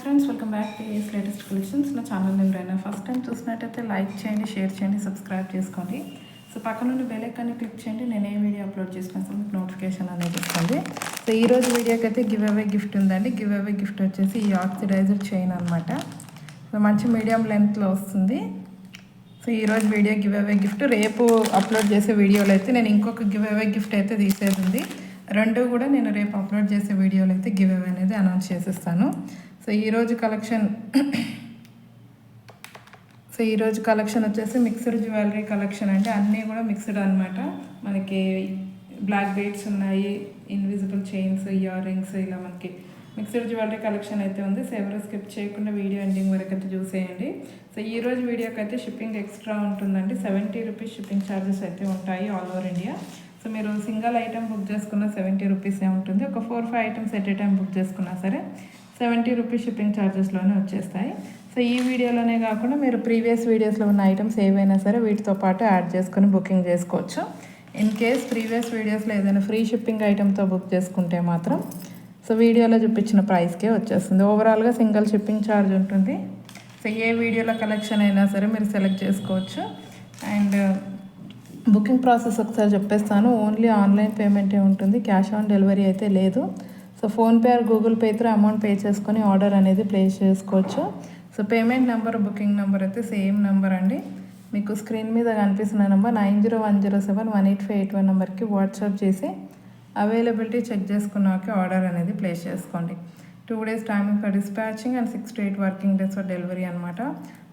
Friends, welcome back to Ace latest collections. నా channel name Raina. First time చూసినట్టయితే like చేయండి, share చేయండి, subscribe చేసుకోండి. సో పక్కన నుండి బెల్ ఐకాన్ని క్లిక్ చేయండి. నేను ఏ వీడియో అప్లోడ్ చేసినా సో మీకు నోటిఫికేషన్ అనేది వస్తుంది. సో ఈరోజు వీడియోకి అయితే గివ్ అవే గిఫ్ట్ ఉందండి. గివ్ అవే గిఫ్ట్ వచ్చేసి ఈ ఆక్సిడైజర్ చైన్ అనమాట. సో మంచి మీడియం లెంత్లో వస్తుంది. సో ఈరోజు వీడియో గివ్ అవే గిఫ్ట్. రేపు అప్లోడ్ చేసే వీడియోలో అయితే నేను ఇంకొక గివ్ అవే గిఫ్ట్ అయితే తీసేది ఉంది. రెండు కూడా నేను రేపు అప్లోడ్ చేసే వీడియోలో అయితే గివ్ అవే అనేది అనౌన్స్ చేసేస్తాను. సో ఈరోజు కలెక్షన్ వచ్చేసి మిక్స్డ్ జ్యువెలరీ కలెక్షన్ అంటే అన్నీ కూడా మిక్స్డ్ అనమాట. మనకి బ్లాక్ బీడ్స్ ఉన్నాయి, ఇన్విజిబుల్ చైన్స్, ఇయర్ రింగ్స్, ఇలా మనకి మిక్స్డ్ జ్యువెలరీ కలెక్షన్ అయితే ఉంది. సో ఎవరు స్కిప్ చేయకుండా వీడియో ఎండింగ్ వరకు అయితే చూసేయండి. సో ఈరోజు వీడియోకి అయితే షిప్పింగ్ ఎక్స్ట్రా ఉంటుందండి. 70 రూపీస్ షిప్పింగ్ ఛార్జెస్ అయితే ఉంటాయి ఆల్ ఓవర్ ఇండియా. సో మీరు సింగిల్ ఐటమ్ బుక్ చేసుకున్న 70 రూపీసే ఉంటుంది. ఒక 4-5 items at a time book చేసుకున్నా సరే 70 రూపీస్ షిప్పింగ్ ఛార్జెస్లోనే వచ్చేస్తాయి. సో ఈ వీడియోలోనే కాకుండా మీరు ప్రీవియస్ వీడియోస్లో ఉన్న ఐటమ్స్ ఏవైనా సరే వీటితో పాటు యాడ్ చేసుకొని బుకింగ్ చేసుకోవచ్చు. ఇన్ కేస్ ప్రీవియస్ వీడియోస్లో ఏదైనా ఫ్రీ షిప్పింగ్ ఐటమ్తో బుక్ చేసుకుంటే మాత్రం సో వీడియోలో చూపించిన ప్రైస్కే వచ్చేస్తుంది. ఓవరాల్గా సింగిల్ షిప్పింగ్ ఛార్జ్ ఉంటుంది. సో ఏ వీడియోలో కలెక్షన్ అయినా సరే మీరు సెలెక్ట్ చేసుకోవచ్చు. అండ్ బుకింగ్ ప్రాసెస్ ఒకసారి చెప్పేస్తాను. ఓన్లీ ఆన్లైన్ పేమెంటే ఉంటుంది, క్యాష్ ఆన్ డెలివరీ అయితే లేదు. So PhonePe are Google pay through amount pay చేసుకొని ఆర్డర్ అనేది ప్లేస్ చేసుకోవచ్చు. So payment number, booking number అయితే సేమ్ నెంబర్ అండి. మీకు స్క్రీన్ మీద కనిపిస్తున్న నెంబర్ 9010718581 నెంబర్కి వాట్సాప్ చేసి అవైలబిలిటీ చెక్ చేసుకున్నాక ఆర్డర్ అనేది ప్లేస్ చేసుకోండి. 2 days timing for dispatching and 6 to 8 working days for delivery అనమాట.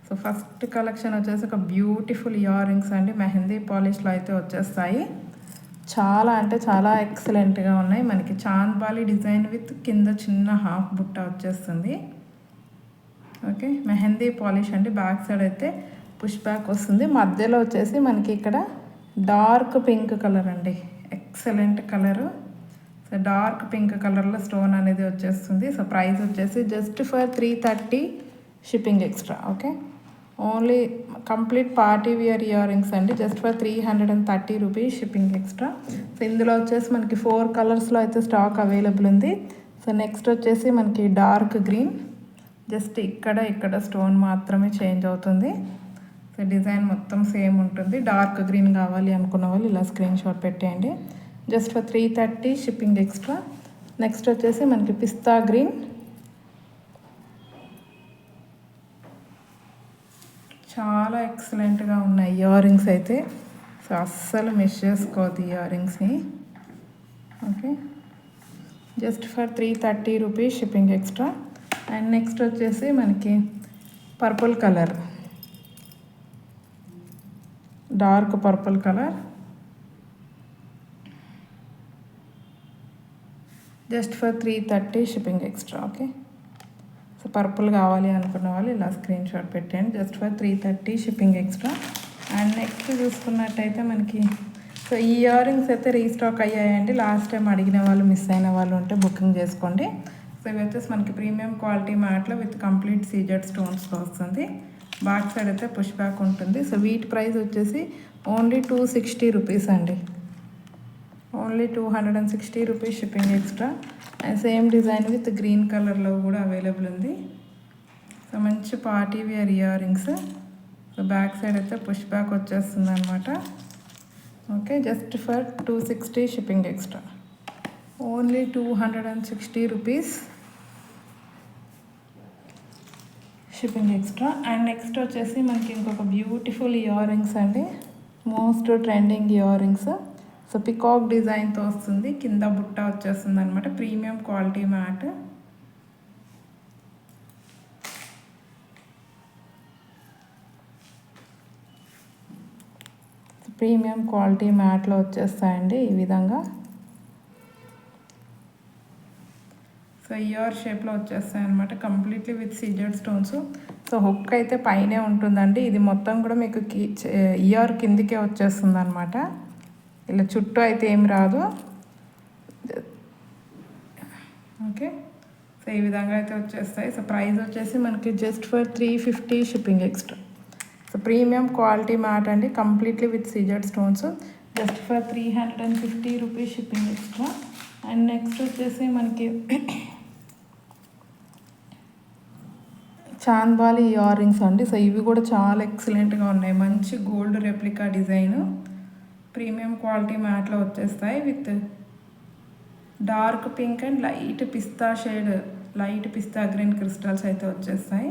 సో ఫస్ట్ కలెక్షన్ వచ్చేసి ఒక బ్యూటిఫుల్ ఇయర్ రింగ్స్ అండి. మెహందీ పాలిష్లో అయితే వచ్చేస్తాయి. చాలా అంటే చాలా ఎక్సలెంట్గా ఉన్నాయి. మనకి చాంద్బాలి డిజైన్ విత్ కింద చిన్న హాఫ్ బుట్ట వచ్చేస్తుంది. ఓకే, మెహందీ పాలిష్ అండి. బ్యాక్ సైడ్ అయితే పుష్ బ్యాక్ వస్తుంది. మధ్యలో వచ్చేసి మనకి ఇక్కడ డార్క్ పింక్ కలర్ అండి, excellent colour. So dark pink కలర్లో స్టోన్ అనేది వచ్చేస్తుంది. సో ప్రైస్ వచ్చేసి just for 330 shipping extra. Okay, only complete party wear earrings అండి. Just for 330 rupees shipping extra. So ఇందులో వచ్చేసి మనకి 4 కలర్స్లో అయితే స్టాక్ అవైలబుల్ ఉంది. సో నెక్స్ట్ వచ్చేసి మనకి డార్క్ గ్రీన్, జస్ట్ ఇక్కడ స్టోన్ మాత్రమే చేంజ్ అవుతుంది. సో డిజైన్ మొత్తం సేమ్ ఉంటుంది. డార్క్ గ్రీన్ కావాలి అనుకున్న వాళ్ళు ఇలా స్క్రీన్ షాట్ పెట్టేయండి. Just for 330 shipping extra. Next వచ్చేసి మనకి పిస్తా గ్రీన్, చాలా ఎక్సలెంట్గా ఉన్నాయి ఇయర్ రింగ్స్ అయితే. సో అస్సలు మిస్ చేసుకోవద్దు ఇయర్ రింగ్స్ని. Okay, just for 330 rupees shipping extra. And next వచ్చేసి మనకి purple colour, dark purple colour, just for 330 shipping extra. Okay, so purple కావాలి అనుకున్న వాళ్ళు ఇలా స్క్రీన్ షాట్ పెట్టండి. Just for 330 shipping extra. And next చూసుకున్నట్టయితే మనకి సో ఈ ఇయర్ రింగ్స్ అయితే రీస్టాక్ అయ్యాయండి. లాస్ట్ టైం అడిగిన వాళ్ళు, మిస్ అయిన వాళ్ళు ఉంటే బుకింగ్ చేసుకోండి. సో ఇవి వచ్చేసి మనకి ప్రీమియం క్వాలిటీ మ్యాట్లో విత్ కంప్లీట్ సీజెడ్ స్టోన్స్తో వస్తుంది. బ్యాక్ సైడ్ అయితే పుష్ బ్యాక్ ఉంటుంది. సో వీటి ప్రైస్ వచ్చేసి ఓన్లీ 260 రూపీస్ అండి. Only 260 rupees shipping extra. And same design with green కలర్లో కూడా అవైలబుల్ ఉంది. సో మంచి party wear earrings. So back side అయితే పుష్ బ్యాక్ వచ్చేస్తుంది అనమాట. Okay, just for 260 shipping extra. Only 260 rupees shipping extra. And next వచ్చేసి మనకి ఇంకొక బ్యూటిఫుల్ ఇయర్ రింగ్స్ అండి. Most trending earrings. So peacock డిజైన్తో వస్తుంది, కింద బుట్ట వచ్చేస్తుంది అనమాట. Premium quality matte. Premium quality మ్యాట్లో వచ్చేస్తాయండి ఈ విధంగా. సో ఇయర్ షేప్లో వచ్చేస్తాయి అనమాట, completely with CZ stones. So hook అయితే పైనే ఉంటుందండి. ఇది మొత్తం కూడా మీకు ఇయర్ కిందికే వచ్చేస్తుంది అనమాట. ఇలా చుట్టూ అయితే ఏం రాదు. ఓకే, సో ఈ విధంగా అయితే వచ్చేస్తాయి. సో ప్రైస్ వచ్చేసి మనకి just for 350 shipping extra. So premium quality matte అండి, completely with CZ stones. Just for 350 rupees shipping extra. And next వచ్చేసి మనకి చాంద్బాలి ఇయర్ రింగ్స్ అండి. సో ఇవి కూడా చాలా ఎక్సలెంట్గా ఉన్నాయి. మంచి gold replica design, premium quality మ్యాట్లో వచ్చేస్తాయి. With dark pink and light pista shade, light pista green crystals అయితే వచ్చేస్తాయి.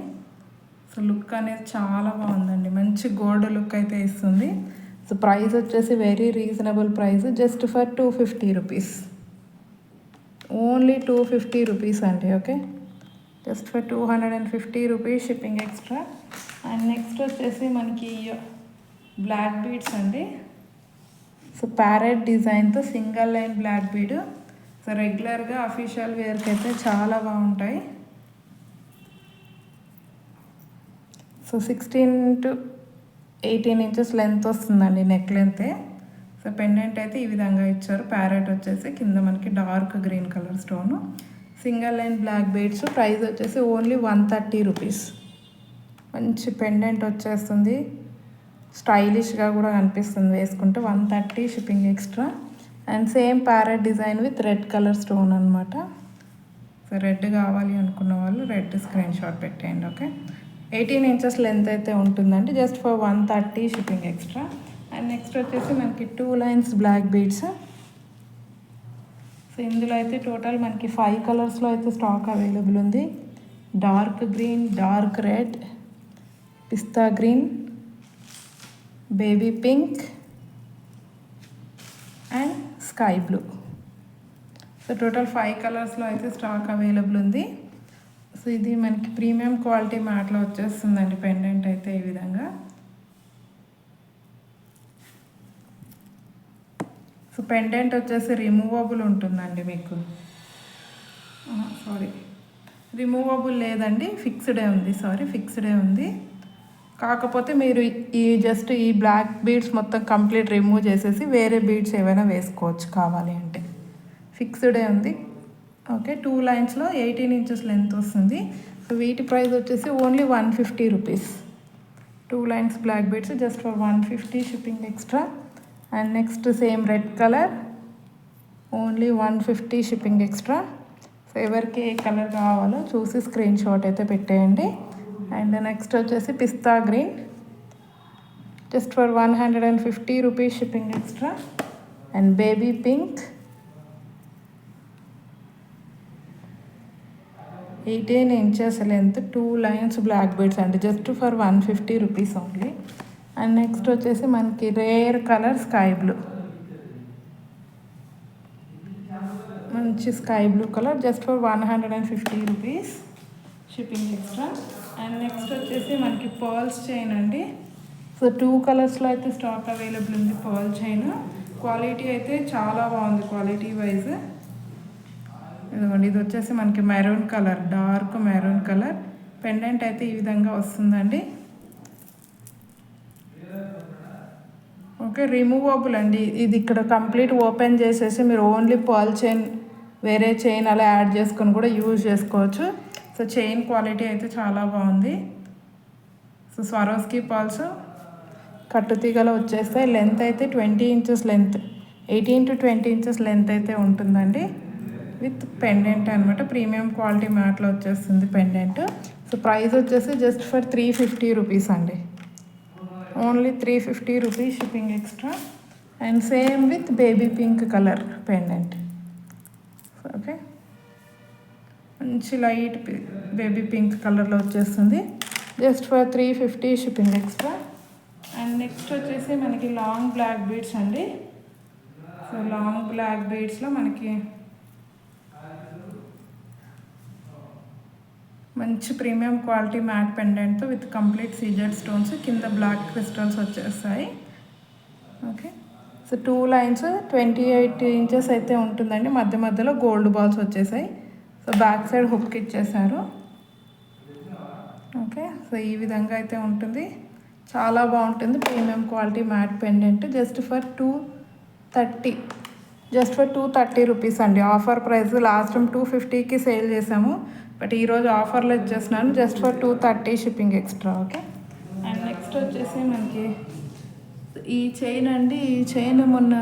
సో లుక్ అనేది చాలా బాగుందండి. మంచి గోల్డ్ లుక్ అయితే ఇస్తుంది. సో ప్రైస్ వచ్చేసి very reasonable price, just for 250 rupees, only 250 rupees అండి. Okay, just for 250 rupees shipping extra. And next వచ్చేసి మనకి బ్లాక్ బీడ్స్ అండి. సో ప్యారెట్ డిజైన్తో single line black bead. So రెగ్యులర్గా అఫీషియల్ వేర్కి అయితే చాలా బాగుంటాయి. సో 16 to 18 ఇంచెస్ లెంత్ వస్తుందండి, నెక్ లెంతే. సో పెండెంట్ అయితే ఈ విధంగా ఇచ్చారు. ప్యారెట్ వచ్చేసి కింద మనకి dark green colour stone, single line black beads. Price వచ్చేసి ఓన్లీ 130 రూపీస్. మంచి పెండెంట్ వచ్చేస్తుంది, స్టైలిష్గా కూడా కనిపిస్తుంది వేసుకుంటే. 130 shipping extra. And same parrot design with red colour stone అనమాట. సో రెడ్ కావాలి అనుకున్న వాళ్ళు రెడ్ స్క్రీన్ షాట్ పెట్టేయండి. ఓకే, 18 ఇంచెస్ లెంత్ అయితే ఉంటుందండి, just for 130 shipping extra. And next వచ్చేసి మనకి 2 లైన్స్ బ్లాక్ బీడ్స్. సో ఇందులో అయితే టోటల్ మనకి 5 కలర్స్లో అయితే స్టాక్ అవైలబుల్ ఉంది. Dark green, dark red, pista green, baby pink and sky blue. So total 5 కలర్స్లో అయితే స్టాక్ అవైలబుల్ ఉంది. సో ఇది మనకి ప్రీమియం క్వాలిటీ మ్యాట్లో వచ్చేస్తుందండి పెండెంట్ అయితే ఈ విధంగా. సో పెండెంట్ వచ్చేసి రిమూవబుల్ ఉంటుందండి మీకు. రిమూవబుల్ లేదండి, ఫిక్స్డే ఉంది. ఫిక్స్డే ఉంది. కాకపోతే మీరు జస్ట్ ఈ బ్లాక్ బీడ్స్ మొత్తం కంప్లీట్ రిమూవ్ చేసేసి వేరే బీడ్స్ ఏవైనా వేసుకోవచ్చు కావాలి అంటే. ఫిక్స్డే ఉంది. ఓకే, 2 లైన్స్లో 18 ఇంచెస్ లెంత్ వస్తుంది. సో వీటి ప్రైస్ వచ్చేసి only 150 rupees. 2 lines black beads just for 150 shipping extra. And next same red colour, only 150 shipping extra. So ఎవరికి ఏ కలర్ కావాలో చూసి స్క్రీన్ షాట్ అయితే పెట్టేయండి. అండ్ నెక్స్ట్ వచ్చేసి pista green, just for 150 rupees shipping extra. And baby pink, 18 inches length, 2 lines black beads అండి, just for 150 rupees only. And next వచ్చేసి మనకి రేర్ కలర్ స్కై బ్లూ, మంచి sky blue colour, just for 150 rupees shipping extra. And next వచ్చేసి మనకి pearls chain అండి. So 2 కలర్స్లో అయితే stock available ఉంది పర్ల్ చైన్. క్వాలిటీ అయితే చాలా బాగుంది క్వాలిటీ వైజ్. ఇదిగోండి, ఇది వచ్చేసి మనకి maroon colour, dark maroon colour. Pendant అయితే ఈ విధంగా వస్తుందండి. ఓకే, రిమూవబుల్ అండి. ఇది ఇక్కడ కంప్లీట్ ఓపెన్ చేసేసి మీరు ఓన్లీ పర్ల్ చైన్, వేరే చైన్ అలా యాడ్ చేసుకొని కూడా యూజ్ చేసుకోవచ్చు. సో చైన్ క్వాలిటీ అయితే చాలా బాగుంది. సో స్వరోస్కి పర్ల్స్ కట్టుతీగలో వచ్చేస్తాయి. లెంత్ అయితే 20 inches length, 18 to 20 inches length అయితే ఉంటుందండి. విత్ పెండెంట్ అనమాట, ప్రీమియం క్వాలిటీ మ్యాట్లో వచ్చేస్తుంది పెండెంట్. సో ప్రైస్ వచ్చేసి జస్ట్ ఫర్ 350 రూపీస్ అండి, only 350 rupees shipping extra. And same with baby pink colour pendant. Okay, మంచి light baby pink కలర్లో వచ్చేస్తుంది, just for 350 shipping extra. And next వచ్చేసి మనకి long black beads అండి. So long black బీడ్స్లో మనకి మంచి premium quality mat పెండెంట్తో with complete CZ stones, కింద black crystals వచ్చేస్తాయి. ఓకే, సో 2 లైన్స్ 28 ఇంచెస్ అయితే ఉంటుందండి. మధ్య మధ్యలో గోల్డ్ బాల్స్ వచ్చేసాయి. సో బ్యాక్ సైడ్ హుక్ ఇచ్చేసారు. ఓకే, సో ఈ విధంగా అయితే ఉంటుంది, చాలా బాగుంటుంది. Premium quality matte pendant just for 230 rupees అండి. ఆఫర్ ప్రైస్ లాస్ట్ టైం 250కి సేల్ చేసాము, బట్ ఈరోజు ఆఫర్లో ఇచ్చేస్తున్నాను just for 230 shipping extra. Okay, and next వచ్చేసి మనకి ఈ చైన్ అండి. ఈ చైన్ మొన్న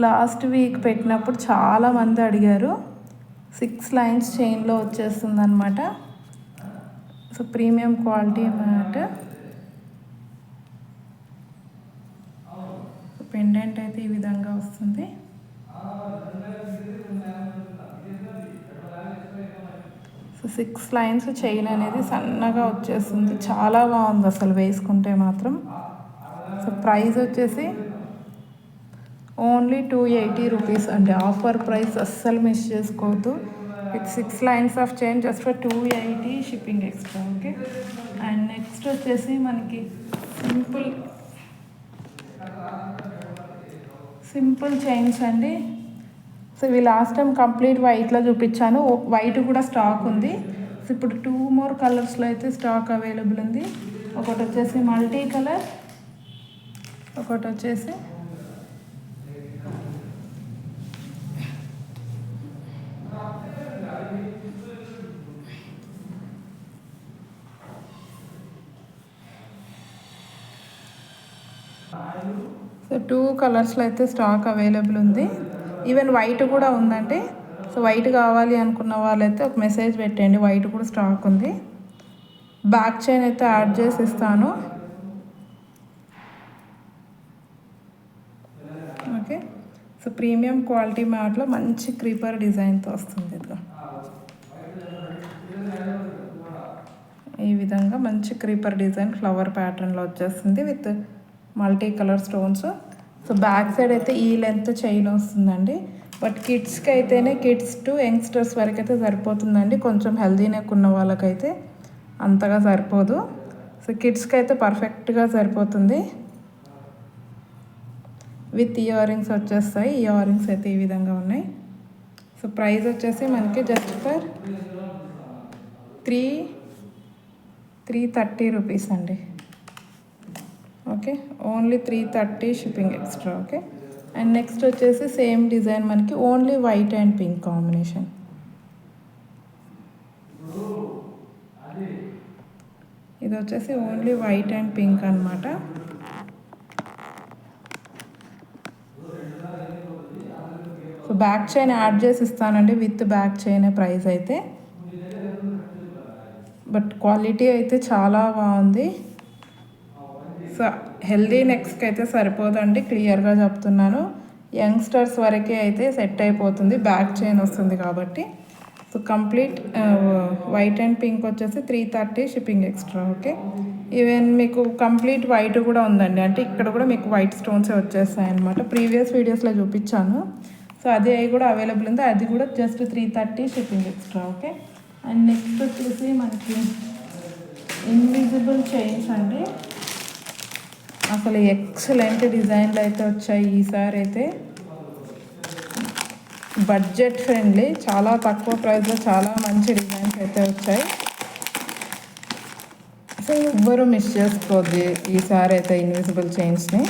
లాస్ట్ వీక్ పెట్టినప్పుడు చాలామంది అడిగారు. 6 లైన్స్ చైన్లో వచ్చేస్తుంది అనమాట. So premium quality matte. Pendant అయితే ఈ విధంగా వస్తుంది. సో 6 లైన్స్ చైన్ అనేది సన్నగా వచ్చేస్తుంది, చాలా బాగుంది అసలు వేసుకుంటే మాత్రం. సో ప్రైస్ వచ్చేసి ఓన్లీ 280 రూపీస్ అండి. ఆఫర్ ప్రైస్ అస్సలు మిస్ చేసుకోవద్దు. With 6 lines of chain just for 280 shipping extra. Okay. And next వచ్చేసి మనకి సింపుల్ చైన్స్ అండి. సో ఇవి లాస్ట్ టైం కంప్లీట్ వైట్లో చూపించాను, వైట్ కూడా స్టాక్ ఉంది. సో ఇప్పుడు 2 more కలర్స్లో అయితే స్టాక్ అవైలబుల్ ఉంది. ఒకటి వచ్చేసి మల్టీ కలర్, ఒకటి వచ్చేసి సో 2 కలర్స్లో అయితే స్టాక్ అవైలబుల్ ఉంది. ఈవెన్ వైట్ కూడా ఉందండి. సో వైట్ కావాలి అనుకున్న వాళ్ళైతే ఒక మెసేజ్ పెట్టండి, వైట్ కూడా స్టాక్ ఉంది. బ్యాక్ చైన్ అయితే యాడ్ చేసి ఇస్తాను. ఓకే. సో ప్రీమియం క్వాలిటీ మ్యాట్లో మంచి క్రీపర్ డిజైన్తో వస్తుంది. ఇదిగో ఈ విధంగా మంచి క్రీపర్ డిజైన్ ఫ్లవర్ ప్యాటర్న్లో వచ్చేస్తుంది with multi colour stones. So back side అయితే ఈ లెంత్ చైన్ వస్తుందండి. బట్ కిడ్స్కి అయితేనే, కిడ్స్ టు యంగ్స్టర్స్ వరకు అయితే సరిపోతుందండి. కొంచెం హెల్దీ నెక్ ఉన్న వాళ్ళకైతే అంతగా సరిపోదు. సో కిడ్స్కి అయితే పర్ఫెక్ట్గా సరిపోతుంది. విత్ ఇయర్ రింగ్స్ వచ్చేస్తాయి. ఇయర్ రింగ్స్ అయితే ఈ విధంగా ఉన్నాయి. సో ప్రైస్ వచ్చేసి మనకి జస్ట్ ఫర్ 330 రూపీస్ అండి. Okay. Only 330 shipping extra. Okay. And next వచ్చేసి సేమ్ డిజైన్ మనకి only white and pink combination. ఇది వచ్చేసి ఓన్లీ వైట్ అండ్ పింక్ అనమాట. సో బ్యాక్ చైన్ యాడ్ చేసి ఇస్తానండి, విత్ బ్యాక్ చైన్ ప్రైస్ అయితే. బట్ క్వాలిటీ అయితే చాలా బాగుంది. సో హెల్దీ నెక్స్కి అయితే సరిపోదండి, క్లియర్గా చెప్తున్నాను. యంగ్స్టర్స్ వరకే అయితే సెట్ అయిపోతుంది, బ్యాక్ చైన్ వస్తుంది కాబట్టి. So complete white and pink వచ్చేసి 330 షిప్పింగ్ ఎక్స్ట్రా. ఓకే. ఈవెన్ మీకు కంప్లీట్ వైట్ కూడా ఉందండి, అంటే ఇక్కడ కూడా మీకు వైట్ స్టోన్సే వచ్చేస్తాయి అనమాట. ప్రీవియస్ వీడియోస్లో చూపించాను. సో అది కూడా అవైలబుల్ ఉంది, అది కూడా just 330 shipping extra. Okay. And next వచ్చేసి మనకి ఇన్విజిబుల్ చైన్స్ అండి. అసలు ఎక్సలెంట్ డిజైన్లు అయితే వచ్చాయి ఈసారి అయితే. బడ్జెట్ ఫ్రెండ్లీ, చాలా తక్కువ ప్రైస్లో చాలా మంచి డిజైన్స్ అయితే వచ్చాయి. సో ఎవ్వరూ మిస్ చేసుకోవద్దు ఈసారి అయితే ఇన్విజిబుల్ చైన్స్ని.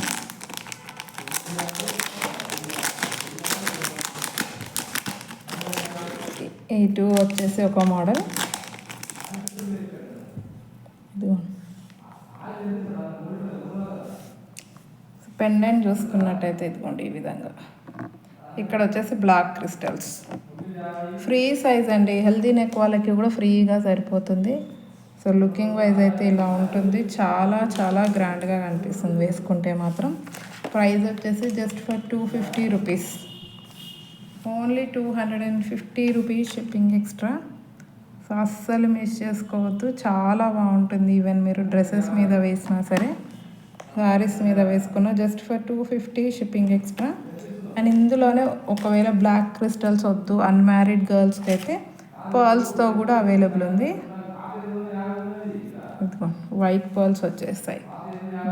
ఈ 2 వచ్చేసి ఒక మోడల్. పెండెంట్ చూసుకున్నట్టయితే ఇదిగోండి ఈ విధంగా. ఇక్కడ వచ్చేసి బ్లాక్ క్రిస్టల్స్, ఫ్రీ సైజ్ అండి. హెల్దీ నెక్ వాళ్ళకి కూడా ఫ్రీగా సరిపోతుంది. సో లుకింగ్ వైజ్ అయితే ఇలా ఉంటుంది, చాలా చాలా గ్రాండ్గా కనిపిస్తుంది వేసుకుంటే మాత్రం. ప్రైస్ వచ్చేసి just for 250 rupees. Only 250 rupees shipping extra. So అస్సలు మిస్ చేసుకోవద్దు, చాలా బాగుంటుంది. ఈవెన్ మీరు డ్రెస్సెస్ మీద వేసినా సరే, శారీస్ మీద వేసుకున్న just for 250 shipping extra. And ఇందులోనే ఒకవేళ బ్లాక్ క్రిస్టల్స్ వద్దు అన్మ్యారీడ్ గర్ల్స్కి అయితే పర్ల్స్తో కూడా అవైలబుల్ ఉంది. వైట్ పర్ల్స్ వచ్చేస్తాయి,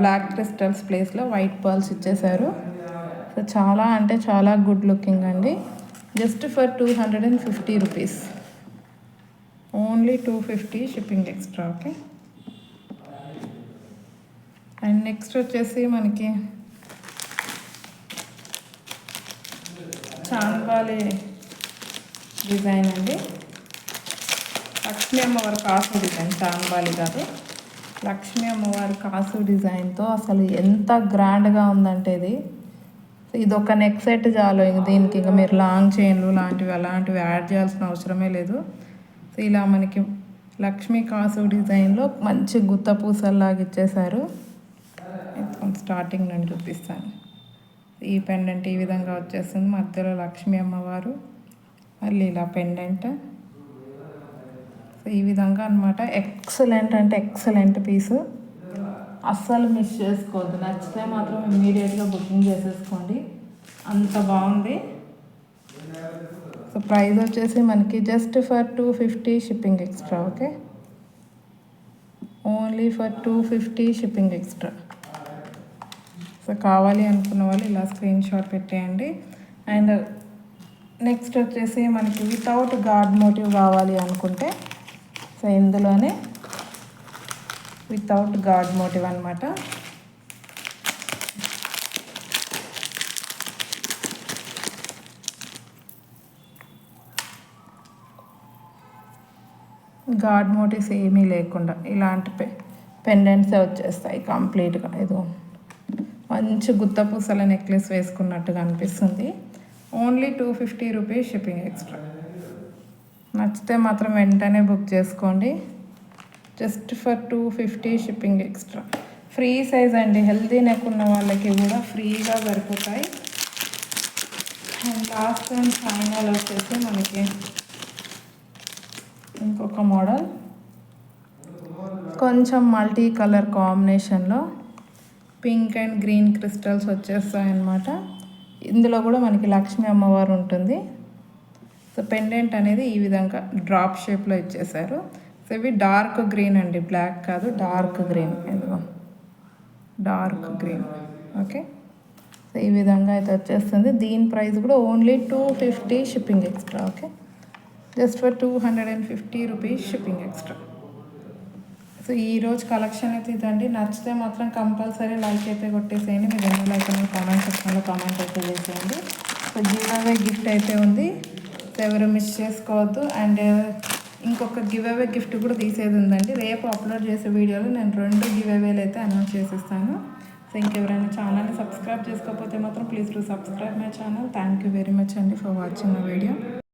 బ్లాక్ క్రిస్టల్స్ ప్లేస్లో వైట్ పర్ల్స్ ఇచ్చేసారు. సో చాలా అంటే చాలా గుడ్ లుకింగ్ అండి. Just for 250 rupees. Only 250 shipping extra. Okay. And next వచ్చేసి మనకి చాన్బాలి డిజైన్ అండి. లక్ష్మీ అమ్మవారి కాసు డిజైన్, చాన్బాలి కాదు, లక్ష్మీ అమ్మవారి కాసు డిజైన్తో అసలు ఎంత గ్రాండ్గా ఉందంటే ఇది ఒక నెక్ సెట్ చాలు. దీనికి ఇంకా మీరు లాంగ్ చైన్లు లాంటివి అలాంటివి యాడ్ చేయాల్సిన అవసరమే లేదు. సో ఇలా మనకి లక్ష్మీ కాసు డిజైన్లో మంచి గుత్త పూసల్లాగా ఇచ్చేసారు. స్టార్టింగ్ నుండి చూపిస్తాను. ఈ పెండెంట్ ఈ విధంగా వచ్చేస్తుంది, మధ్యలో లక్ష్మీ అమ్మవారు, మళ్ళీ ఇలా పెండెంట్. సో ఈ విధంగా అనమాట. ఎక్సలెంట్ అంటే ఎక్సలెంట్ పీసు, అస్సలు మిస్ చేసుకోవద్దు. నచ్చితే మాత్రం ఇమీడియట్గా బుకింగ్ చేసేసుకోండి, అంత బాగుంది. సో ప్రైస్ వచ్చేసి మనకి just for 250 shipping extra. Okay, only for 250 shipping extra. So కావాలి అనుకున్న వాళ్ళు ఇలా స్క్రీన్ షాట్ పెట్టేయండి. అండ్ నెక్స్ట్ వచ్చేసి మనకి వితౌట్ గాడ్ మోటివ్ కావాలి అనుకుంటే, సో ఇందులోనే వితౌట్ గాడ్ మోటివ్ అనమాట. గాడ్ మోటివ్స్ ఏమీ లేకుండా ఇలాంటి పెండెంట్సే వచ్చేస్తాయి కంప్లీట్గా. ఏదో మంచి గుత్త పూసల నెక్లెస్ వేసుకున్నట్టుగా అనిపిస్తుంది. Only 250 rupees shipping extra. నచ్చితే మాత్రం వెంటనే బుక్ చేసుకోండి, just for 250 shipping extra. Free size అండి, హెల్తీ నెక్ ఉన్న వాళ్ళకి కూడా ఫ్రీగా సరిపోతాయి. అండ్ లాస్ట్ అండ్ ఫైనల్ వచ్చేసి మనకి ఇంకొక మోడల్, కొంచెం మల్టీ కలర్ కాంబినేషన్లో పింక్ అండ్ గ్రీన్ క్రిస్టల్స్ వచ్చేస్తాయన్నమాట. ఇందులో కూడా మనకి లక్ష్మీ అమ్మవారు ఉంటుంది. సో పెండెంట్ అనేది ఈ విధంగా డ్రాప్ షేప్లో ఇచ్చేసారు. సో ఇవి డార్క్ గ్రీన్ అండి, బ్లాక్ కాదు, డార్క్ గ్రీన్. ఇదిగో డార్క్ గ్రీన్. ఓకే, సో ఈ విధంగా అయితే వచ్చేస్తుంది. దీని ప్రైస్ కూడా only 250 shipping extra. Okay, just for 250 rupees shipping extra. So ఈరోజు కలెక్షన్ అయితే ఇదండి. నచ్చితే మాత్రం కంపల్సరీ లైక్ అయితే కొట్టేసేయండి. మీరు ఎన్ని లైక్ అనేది కామెంట్ సెక్షన్లో కామెంట్ అయితే చేసేయండి. సో గివ్ అవే గిఫ్ట్ అయితే ఉంది, సో ఎవరు మిస్ చేసుకోవద్దు. అండ్ ఇంకొక గివ్ అవే గిఫ్ట్ కూడా తీసేది ఉందండి. రేపు అప్లోడ్ చేసే వీడియోలో నేను 2 గివ్ అవేలు అయితే అనౌన్స్ చేసేస్తాను. సో ఇంకెవరైనా ఛానల్ని సబ్స్క్రైబ్ చేసుకోకపోతే మాత్రం please to subscribe my channel. Thank you very much అండి ఫర్ వాచింగ్ మై వీడియో.